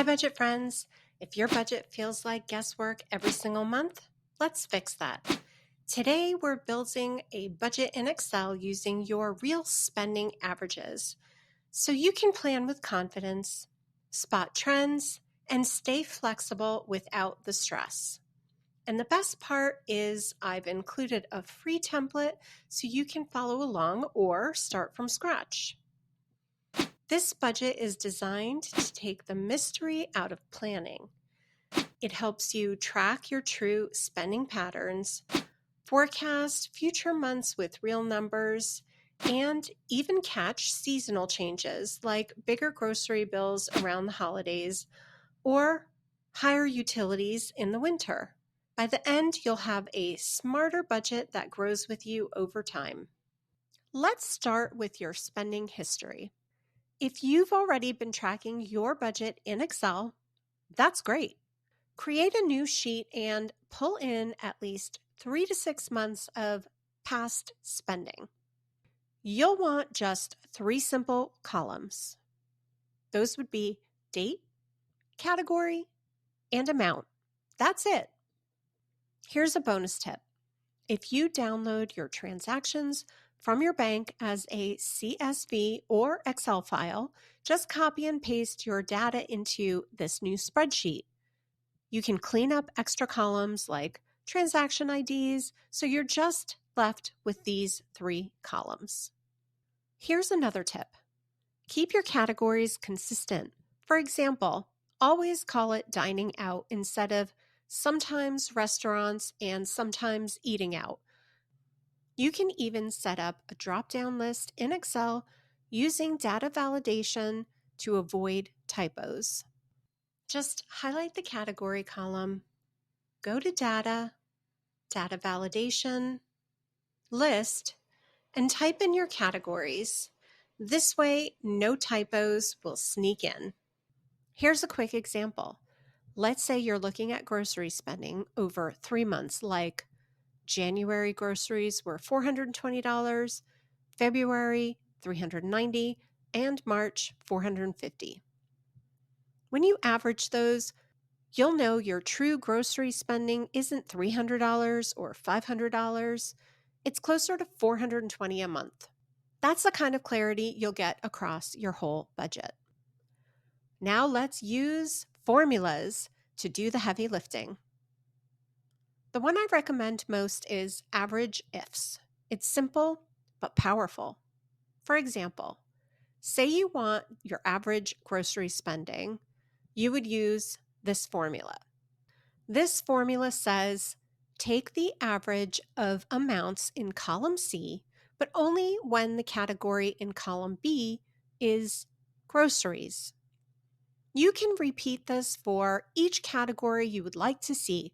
Hi, budget friends. If your budget feels like guesswork every single month, let's fix that. Today, we're building a budget in Excel using your real spending averages so you can plan with confidence, spot trends, and stay flexible without the stress. And the best part is I've included a free template so you can follow along or start from scratch. This budget is designed to take the mystery out of planning. It helps you track your true spending patterns, forecast future months with real numbers, and even catch seasonal changes like bigger grocery bills around the holidays or higher utilities in the winter. By the end, you'll have a smarter budget that grows with you over time. Let's start with your spending history. If you've already been tracking your budget in Excel, that's great. Create a new sheet and pull in at least 3 to 6 months of past spending. You'll want just 3 simple columns. Those would be date, category, and amount. That's it. Here's a bonus tip. If you download your transactions from your bank as a CSV or Excel file, just copy and paste your data into this new spreadsheet. You can clean up extra columns like transaction IDs, so you're just left with these 3 columns. Here's another tip. Keep your categories consistent. For example, always call it dining out instead of sometimes restaurants and sometimes eating out. You can even set up a drop-down list in Excel using data validation to avoid typos. Just highlight the category column, go to Data, Data Validation, List, and type in your categories. This way, no typos will sneak in. Here's a quick example. Let's say you're looking at grocery spending over 3 months, like January groceries were $420, February $390, and March $450. When you average those, you'll know your true grocery spending isn't $300 or $500. It's closer to $420 a month. That's the kind of clarity you'll get across your whole budget. Now let's use formulas to do the heavy lifting. The one I recommend most is AVERAGEIFS. It's simple but powerful. For example, say you want your average grocery spending, you would use this formula. This formula says take the average of amounts in column C, but only when the category in column B is groceries. You can repeat this for each category you would like to see,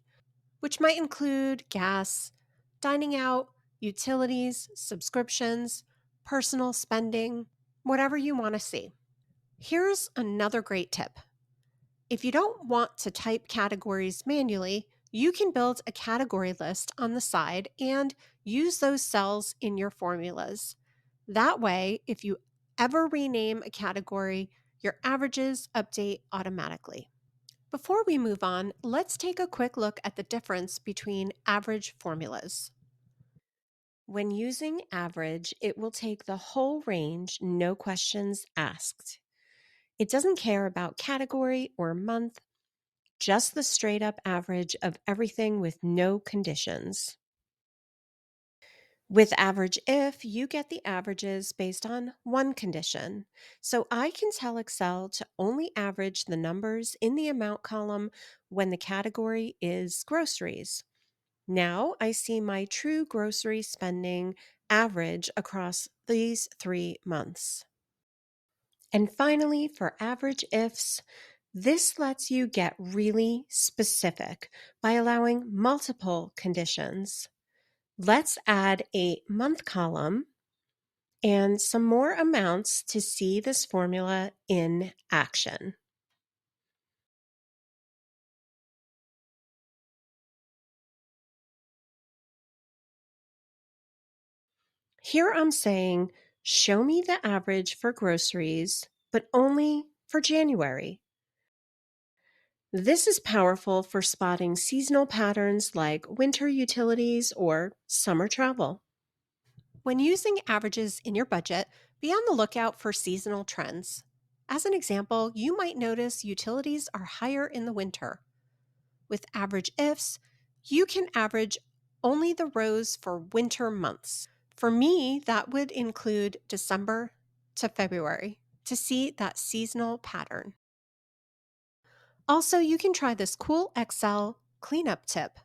which might include gas, dining out, utilities, subscriptions, personal spending, whatever you want to see. Here's another great tip. If you don't want to type categories manually, you can build a category list on the side and use those cells in your formulas. That way, if you ever rename a category, your averages update automatically. Before we move on, let's take a quick look at the difference between average formulas. When using average, it will take the whole range, no questions asked. It doesn't care about category or month, just the straight up average of everything with no conditions. With AVERAGEIF, you get the averages based on one condition. So I can tell Excel to only average the numbers in the amount column when the category is groceries. Now I see my true grocery spending average across these 3 months. And finally, for AVERAGEIFs, this lets you get really specific by allowing multiple conditions. Let's add a month column and some more amounts to see this formula in action. Here I'm saying, show me the average for groceries, but only for January. This is powerful for spotting seasonal patterns like winter utilities or summer travel. When using averages in your budget, be on the lookout for seasonal trends. As an example, you might notice utilities are higher in the winter. With average ifs, you can average only the rows for winter months. For me, that would include December to February to see that seasonal pattern. Also, you can try this cool Excel cleanup tip.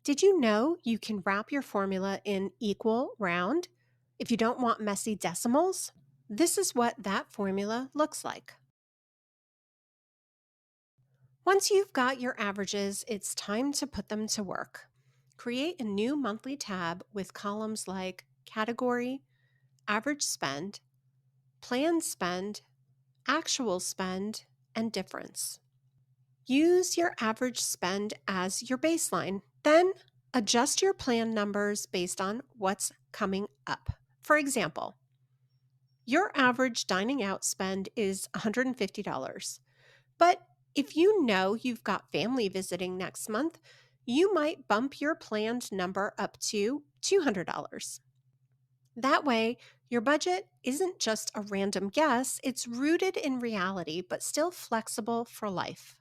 Did you know you can wrap your formula in equal round if you don't want messy decimals? This is what that formula looks like. Once you've got your averages, it's time to put them to work. Create a new monthly tab with columns like category, average spend, planned spend, actual spend, and difference. Use your average spend as your baseline. Then adjust your plan numbers based on what's coming up. For example, your average dining out spend is $150. But if you know you've got family visiting next month, you might bump your planned number up to $200. That way, your budget isn't just a random guess, it's rooted in reality, but still flexible for life.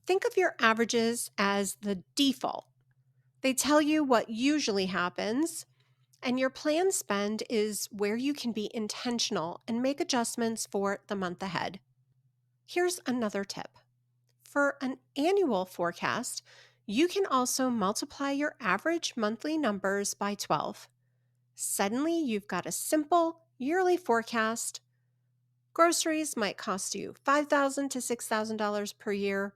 Think of your averages as the default. They tell you what usually happens, and your planned spend is where you can be intentional and make adjustments for the month ahead. Here's another tip. For an annual forecast, you can also multiply your average monthly numbers by 12. Suddenly, you've got a simple yearly forecast. Groceries might cost you $5,000 to $6,000 per year,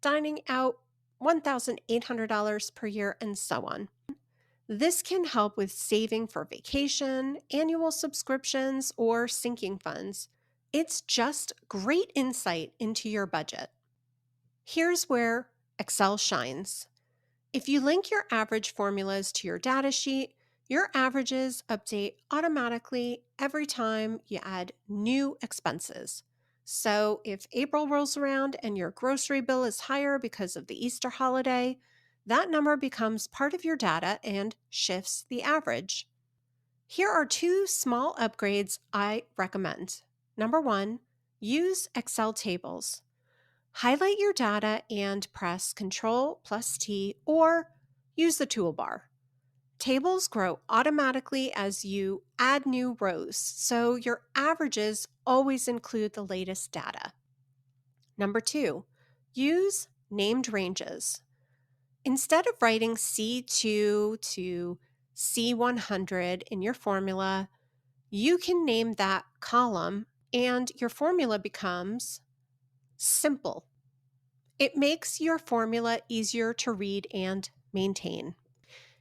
dining out $1,800 per year, and so on. This can help with saving for vacation, annual subscriptions, or sinking funds. It's just great insight into your budget. Here's where Excel shines. If you link your average formulas to your data sheet, your averages update automatically every time you add new expenses. So if April rolls around and your grocery bill is higher because of the Easter holiday, that number becomes part of your data and shifts the average. Here are two small upgrades I recommend. Number one, use Excel tables. Highlight your data and press Ctrl+T or use the toolbar. Tables grow automatically as you add new rows, so your averages always include the latest data. Number two, use named ranges. Instead of writing C2 to C100 in your formula, you can name that column and your formula becomes simple. It makes your formula easier to read and maintain.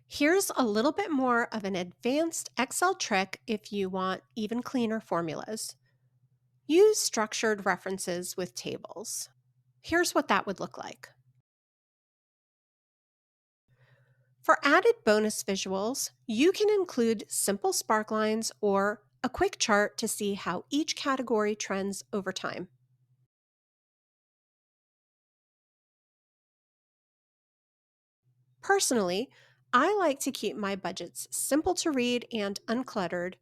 Here's a little bit more of an advanced Excel trick if you want even cleaner formulas. Use structured references with tables. Here's what that would look like. For added bonus visuals, you can include simple sparklines or a quick chart to see how each category trends over time. Personally, I like to keep my budgets simple to read and uncluttered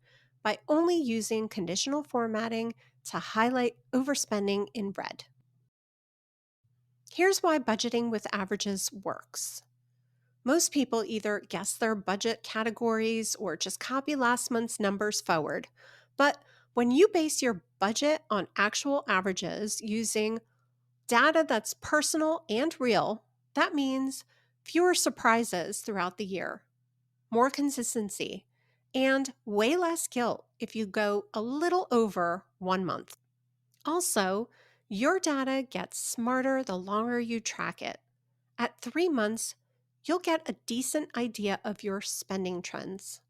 by only using conditional formatting to highlight overspending in red. Here's why budgeting with averages works. Most people either guess their budget categories or just copy last month's numbers forward. But when you base your budget on actual averages using data that's personal and real, that means fewer surprises throughout the year, more consistency, and way less guilt if you go a little over 1 month. Also, your data gets smarter the longer you track it. At 3 months, you'll get a decent idea of your spending trends.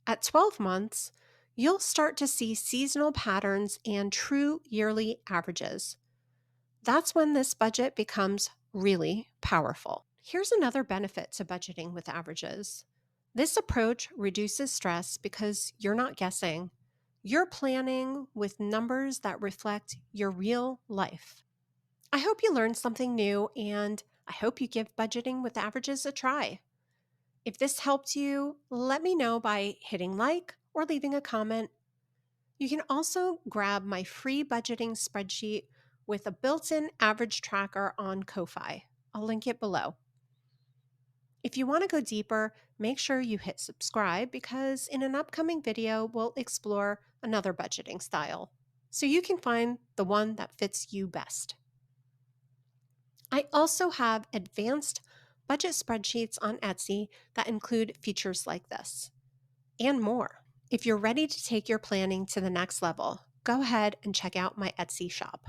At 12 months, you'll start to see seasonal patterns and true yearly averages. That's when this budget becomes really powerful. Here's another benefit to budgeting with averages. This approach reduces stress because you're not guessing. You're planning with numbers that reflect your real life. I hope you learned something new, and I hope you give budgeting with averages a try. If this helped you, let me know by hitting like or leaving a comment. You can also grab my free budgeting spreadsheet with a built in average tracker on Ko-Fi. I'll link it below. If you want to go deeper, make sure you hit subscribe because in an upcoming video, we'll explore another budgeting style so you can find the one that fits you best. I also have advanced budget spreadsheets on Etsy that include features like this and more. If you're ready to take your planning to the next level, go ahead and check out my Etsy shop.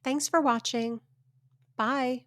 Thanks for watching. Bye.